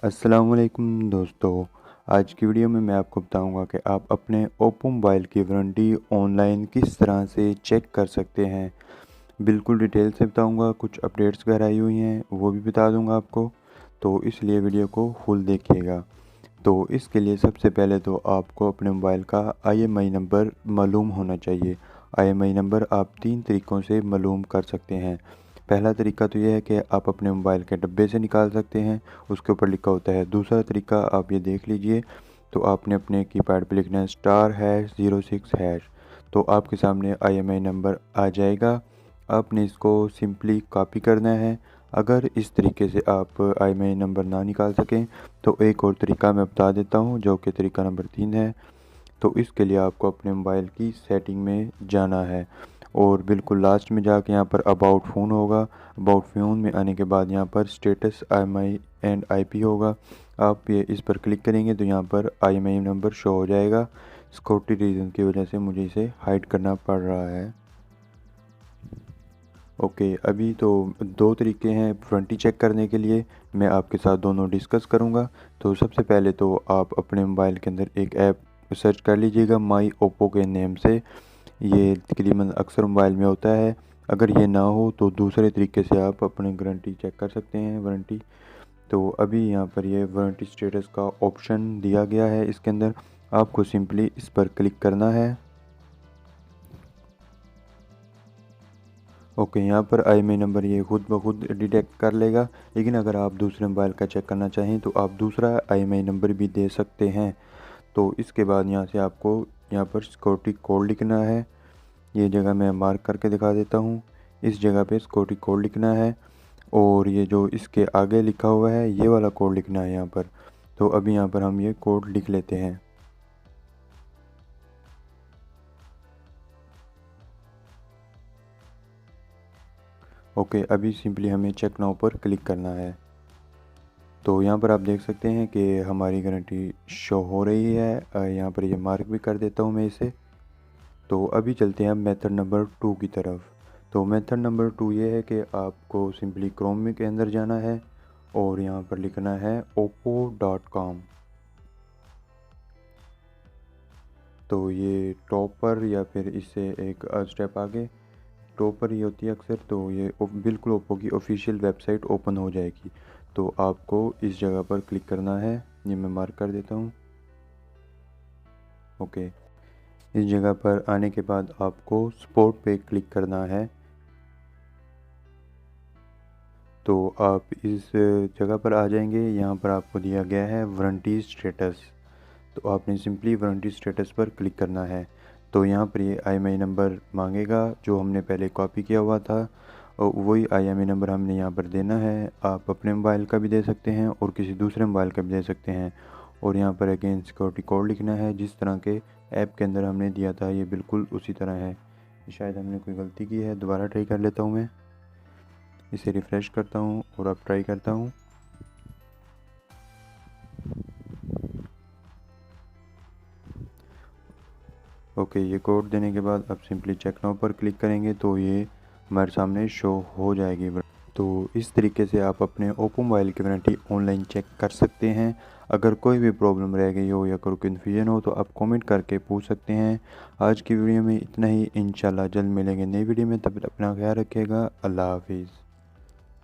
अस्सलाम वालेकुम दोस्तों। आज की वीडियो में मैं आपको बताऊंगा कि आप अपने ओप्पो मोबाइल की वारंटी ऑनलाइन किस तरह से चेक कर सकते हैं। बिल्कुल डिटेल से बताऊंगा, कुछ अपडेट्स वगैरह आई हुई हैं वो भी बता दूंगा आपको, तो इसलिए वीडियो को फुल देखिएगा। तो इसके लिए सबसे पहले तो आपको अपने मोबाइल का IMEI नंबर मालूम होना चाहिए। IMEI नंबर आप 3 तरीक़ों से मालूम कर सकते हैं। पहला तरीका तो यह है कि आप अपने मोबाइल के डब्बे से निकाल सकते हैं, उसके ऊपर लिखा होता है। दूसरा तरीका आप ये देख लीजिए, तो आपने अपने कीपैड पे लिखना है *#06#। तो आपके सामने IMEI नंबर आ जाएगा। आपने इसको सिंपली कॉपी करना है। अगर इस तरीके से आप IMEI नंबर ना निकाल सकें तो एक और तरीका मैं बता देता हूँ, जो कि तरीका नंबर 3 है। तो इसके लिए आपको अपने मोबाइल की सेटिंग में जाना है और बिल्कुल लास्ट में जाके यहाँ पर अबाउट फ़ोन होगा। अबाउट फ़ोन में आने के बाद यहाँ पर स्टेटस IMEI एंड IP होगा। आप ये इस पर क्लिक करेंगे तो यहाँ पर IMEI नंबर शो हो जाएगा। सिक्योरिटी रीज़न की वजह से मुझे इसे हाइड करना पड़ रहा है। ओके, अभी तो दो तरीके हैं वारंटी चेक करने के लिए, मैं आपके साथ दोनों डिस्कस करूंगा। तो सबसे पहले तो आप अपने मोबाइल के अंदर एक ऐप सर्च कर लीजिएगा माई ओप्पो के नेम से। ये तकरीबन अक्सर मोबाइल में होता है। अगर ये ना हो तो दूसरे तरीके से आप अपनी गारंटी चेक कर सकते हैं, वारंटी। तो अभी यहाँ पर ये वारंटी स्टेटस का ऑप्शन दिया गया है, इसके अंदर आपको सिंपली इस पर क्लिक करना है। ओके, यहाँ पर IMEI नंबर ये खुद ब खुद डिटेक्ट कर लेगा, लेकिन अगर आप दूसरे मोबाइल का चेक करना चाहें तो आप दूसरा IMEI नंबर भी दे सकते हैं। तो इसके बाद यहाँ से आपको यहाँ पर सिक्योरिटी कोड लिखना है। ये जगह मैं मार्क करके दिखा देता हूँ। इस जगह पे सिक्योरिटी कोड लिखना है और ये जो इसके आगे लिखा हुआ है ये वाला कोड लिखना है यहाँ पर। तो अभी यहाँ पर हम ये कोड लिख लेते हैं। ओके, अभी सिंपली हमें चेक नाउ पर क्लिक करना है। तो यहाँ पर आप देख सकते हैं कि हमारी गारंटी शो हो रही है। यहाँ पर ये मार्क भी कर देता हूँ मैं इसे। तो अभी चलते हैं मेथड नंबर 2 की तरफ। तो मेथड नंबर 2 ये है कि आपको सिंपली क्रोम के अंदर जाना है और यहाँ पर लिखना है oppo.com। तो ये टॉप पर या फिर इससे एक स्टेप आगे टॉप पर ही होती है अक्सर। तो ये बिल्कुल ओप्पो की ऑफिशियल वेबसाइट ओपन हो जाएगी। तो आपको इस जगह पर क्लिक करना है, ये मैं मार्क कर देता हूँ। ओके, इस जगह पर आने के बाद आपको सपोर्ट पे क्लिक करना है। तो आप इस जगह पर आ जाएंगे, यहाँ पर आपको दिया गया है वारंटी स्टेटस। तो आपने सिंपली वारंटी स्टेटस पर क्लिक करना है। तो यहाँ पर ये IMEI नंबर मांगेगा जो हमने पहले कॉपी किया हुआ था, और वही IMEI नंबर हमने यहाँ पर देना है। आप अपने मोबाइल का भी दे सकते हैं और किसी दूसरे मोबाइल का भी दे सकते हैं। और यहाँ पर अगेन सिक्योरिटी कोड लिखना है, जिस तरह के ऐप के अंदर हमने दिया था ये बिल्कुल उसी तरह है। शायद हमने कोई गलती की है, दोबारा ट्राई कर लेता हूँ मैं। इसे रिफ़्रेश करता हूँ और अब ट्राई करता हूँ। ओके, ये कोड देने के बाद आप सिंपली चेक नाउ पर क्लिक करेंगे तो ये हमारे सामने शो हो जाएगी। तो इस तरीके से आप अपने ओप्पो मोबाइल की वारंटी ऑनलाइन चेक कर सकते हैं। अगर कोई भी प्रॉब्लम रह गई हो या कोई कन्फ्यूजन हो तो आप कमेंट करके पूछ सकते हैं। आज की वीडियो में इतना ही, इंशाल्लाह जल्द मिलेंगे नई वीडियो में। तब तक अपना ख्याल रखिएगा। अल्लाह हाफिज़।